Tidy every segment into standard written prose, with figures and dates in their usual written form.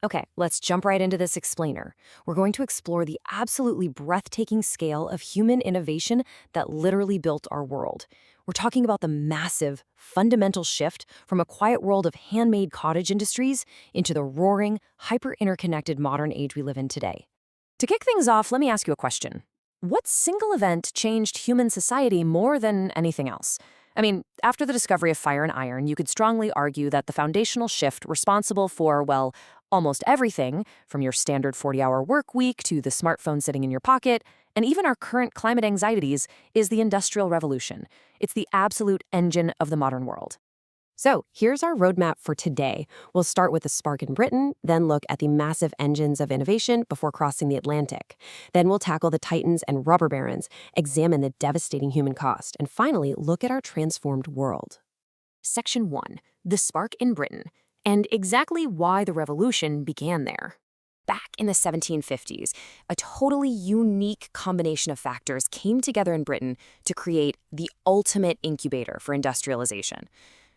Okay, let's jump right into this explainer. We're going to explore the absolutely breathtaking scale of human innovation that literally built our world. We're talking about the massive, fundamental shift from a quiet world of handmade cottage industries into the roaring, hyper-interconnected modern age we live in today. To kick things off, let me ask you a question. What single event changed human society more than anything else? I mean, after the discovery of fire and iron, you could strongly argue that the foundational shift responsible for, well, almost everything, from your standard 40-hour work week to the smartphone sitting in your pocket, and even our current climate anxieties, is the Industrial Revolution. It's the absolute engine of the modern world. So here's our roadmap for today. We'll start with the spark in Britain, then look at the massive engines of innovation before crossing the Atlantic. Then we'll tackle the titans and rubber barons, examine the devastating human cost, and finally look at our transformed world. Section 1. The spark in Britain, and exactly why the revolution began there. Back in the 1750s, a totally unique combination of factors came together in Britain to create the ultimate incubator for industrialization.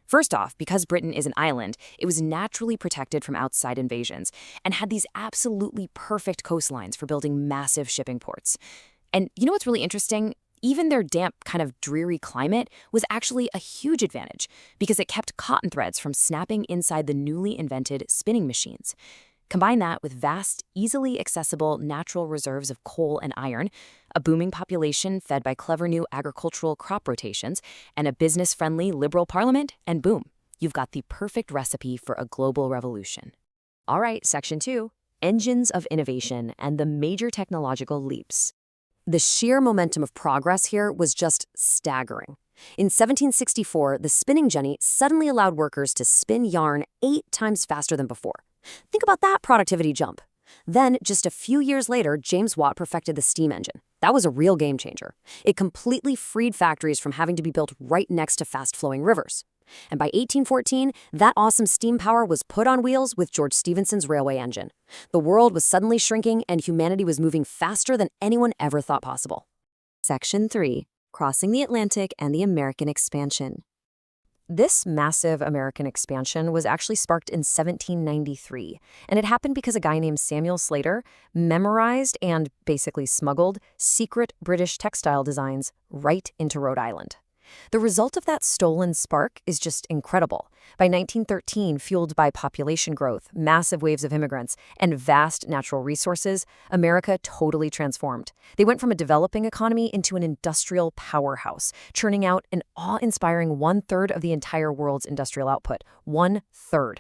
First off, because Britain is an island, it was naturally protected from outside invasions and had these absolutely perfect coastlines for building massive shipping ports. And you know what's really interesting? Even their damp, kind of dreary climate was actually a huge advantage because it kept cotton threads from snapping inside the newly invented spinning machines. Combine that with vast, easily accessible natural reserves of coal and iron, a booming population fed by clever new agricultural crop rotations, and a business-friendly liberal parliament, and boom, you've got the perfect recipe for a global revolution. All right, Section 2, Engines of Innovation and the Major Technological Leaps. The sheer momentum of progress here was just staggering. In 1764, the spinning jenny suddenly allowed workers to spin yarn 8 times faster than before. Think about that productivity jump. Then, just a few years later, James Watt perfected the steam engine. That was a real game changer. It completely freed factories from having to be built right next to fast-flowing rivers. And by 1814, that awesome steam power was put on wheels with George Stephenson's railway engine. The world was suddenly shrinking, and humanity was moving faster than anyone ever thought possible. Section 3. Crossing the Atlantic and the American Expansion. This massive American expansion was actually sparked in 1793, and it happened because a guy named Samuel Slater memorized and basically smuggled secret British textile designs right into Rhode Island. The result of that stolen spark is just incredible. By 1913, fueled by population growth, massive waves of immigrants, and vast natural resources, America totally transformed. They went from a developing economy into an industrial powerhouse, churning out an awe-inspiring 1/3 of the entire world's industrial output. 1/3.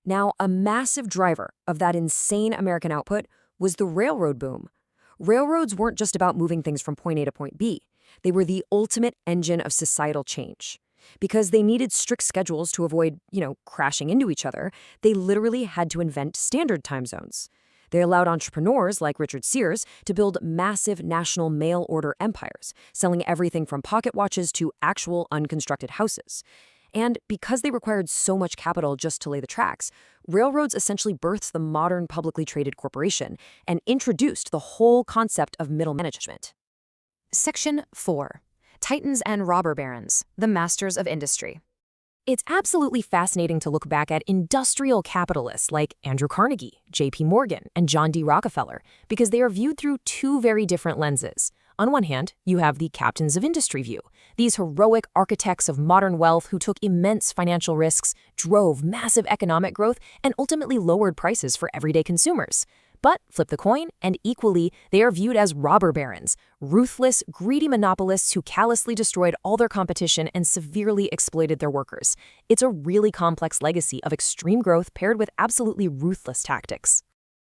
Now, a massive driver of that insane American output was the railroad boom. Railroads weren't just about moving things from point A to point B. They were the ultimate engine of societal change. Because they needed strict schedules to avoid, crashing into each other, they literally had to invent standard time zones. They allowed entrepreneurs like Richard Sears to build massive national mail-order empires, selling everything from pocket watches to actual unconstructed houses. And because they required so much capital just to lay the tracks, railroads essentially birthed the modern publicly traded corporation and introduced the whole concept of middle management. Section 4. Titans and Robber Barons, the Masters of Industry. It's absolutely fascinating to look back at industrial capitalists like Andrew Carnegie, J.P. Morgan, and John D. Rockefeller because they are viewed through 2 very different lenses. On one hand, you have the captains of industry view, these heroic architects of modern wealth who took immense financial risks, drove massive economic growth, and ultimately lowered prices for everyday consumers. But flip the coin, and equally, they are viewed as robber barons, ruthless, greedy monopolists who callously destroyed all their competition and severely exploited their workers. It's a really complex legacy of extreme growth paired with absolutely ruthless tactics.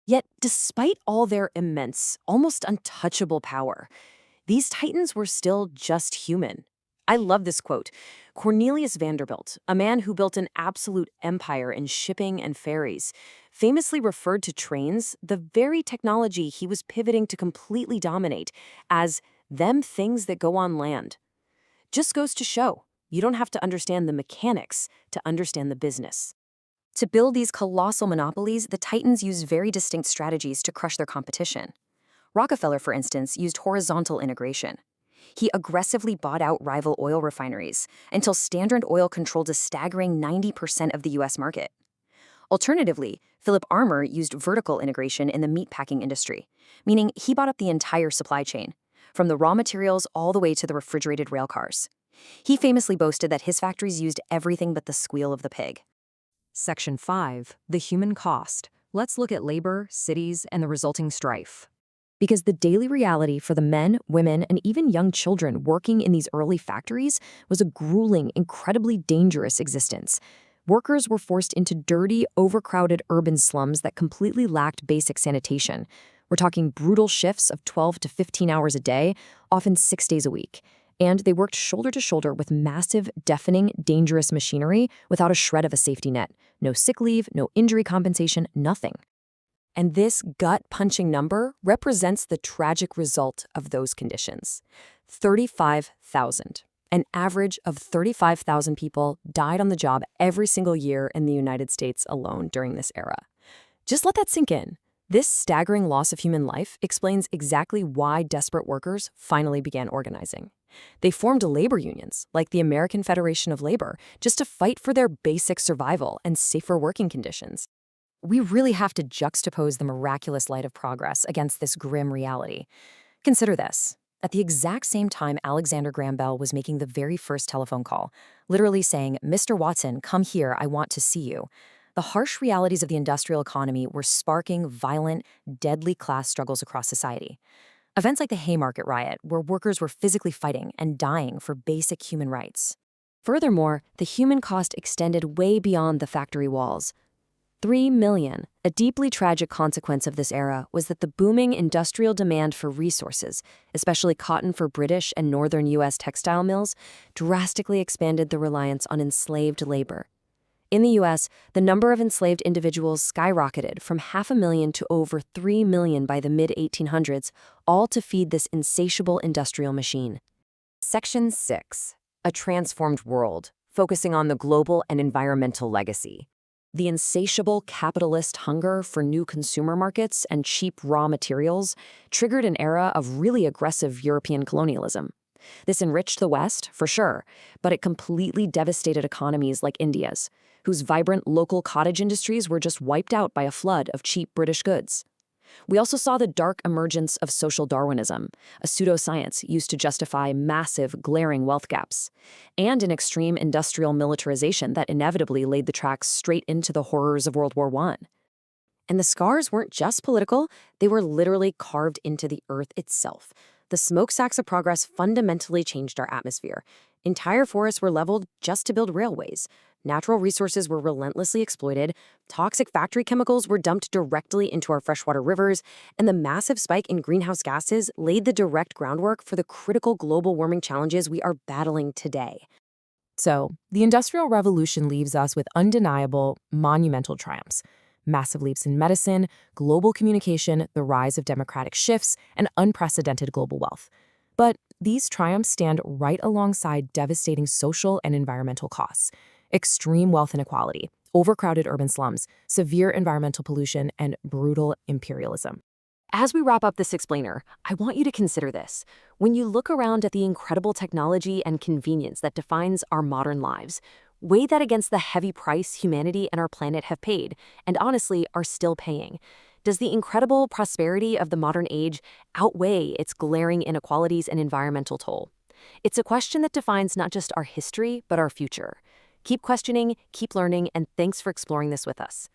Yet, despite all their immense, almost untouchable power, these titans were still just human. I love this quote. Cornelius Vanderbilt, a man who built an absolute empire in shipping and ferries, famously referred to trains, the very technology he was pivoting to completely dominate, as them things that go on land. Just goes to show, you don't have to understand the mechanics to understand the business. To build these colossal monopolies, the titans used very distinct strategies to crush their competition. Rockefeller, for instance, used horizontal integration. He aggressively bought out rival oil refineries until Standard Oil controlled a staggering 90% of the U.S. market. Alternatively, Philip Armour used vertical integration in the meatpacking industry, meaning he bought up the entire supply chain, from the raw materials all the way to the refrigerated railcars. He famously boasted that his factories used everything but the squeal of the pig. Section 5. The human cost. Let's look at labor, cities, and the resulting strife. Because the daily reality for the men, women, and even young children working in these early factories was a grueling, incredibly dangerous existence. Workers were forced into dirty, overcrowded urban slums that completely lacked basic sanitation. We're talking brutal shifts of 12 to 15 hours a day, often 6 days a week. And they worked shoulder to shoulder with massive, deafening, dangerous machinery without a shred of a safety net. No sick leave, no injury compensation, nothing. And this gut-punching number represents the tragic result of those conditions. 35,000. An average of 35,000 people died on the job every single year in the United States alone during this era. Just let that sink in. This staggering loss of human life explains exactly why desperate workers finally began organizing. They formed labor unions, like the American Federation of Labor, just to fight for their basic survival and safer working conditions. We really have to juxtapose the miraculous light of progress against this grim reality. Consider this. At the exact same time Alexander Graham Bell was making the very first telephone call, literally saying, "Mr. Watson, come here, I want to see you," the harsh realities of the industrial economy were sparking violent, deadly class struggles across society. Events like the Haymarket Riot, where workers were physically fighting and dying for basic human rights. Furthermore, the human cost extended way beyond the factory walls. 3 million. A deeply tragic consequence of this era was that the booming industrial demand for resources, especially cotton for British and northern U.S. textile mills, drastically expanded the reliance on enslaved labor. In the U.S., the number of enslaved individuals skyrocketed from 500,000 to over 3 million by the mid-1800s, all to feed this insatiable industrial machine. Section 6. A transformed world, focusing on the global and environmental legacy. The insatiable capitalist hunger for new consumer markets and cheap raw materials triggered an era of really aggressive European colonialism. This enriched the West, for sure, but it completely devastated economies like India's, whose vibrant local cottage industries were just wiped out by a flood of cheap British goods. We also saw the dark emergence of social Darwinism, a pseudoscience used to justify massive, glaring wealth gaps, and an extreme industrial militarization that inevitably laid the tracks straight into the horrors of World War I. And the scars weren't just political, they were literally carved into the earth itself. The smokestacks of progress fundamentally changed our atmosphere. Entire forests were leveled just to build railways. Natural resources were relentlessly exploited, toxic factory chemicals were dumped directly into our freshwater rivers, and the massive spike in greenhouse gases laid the direct groundwork for the critical global warming challenges we are battling today. So, the Industrial Revolution leaves us with undeniable, monumental triumphs. Massive leaps in medicine, global communication, the rise of democratic shifts, and unprecedented global wealth. But these triumphs stand right alongside devastating social and environmental costs. Extreme wealth inequality, overcrowded urban slums, severe environmental pollution, and brutal imperialism. As we wrap up this explainer, I want you to consider this. When you look around at the incredible technology and convenience that defines our modern lives, weigh that against the heavy price humanity and our planet have paid, and honestly are still paying. Does the incredible prosperity of the modern age outweigh its glaring inequalities and environmental toll? It's a question that defines not just our history, but our future. Keep questioning, keep learning, and thanks for exploring this with us.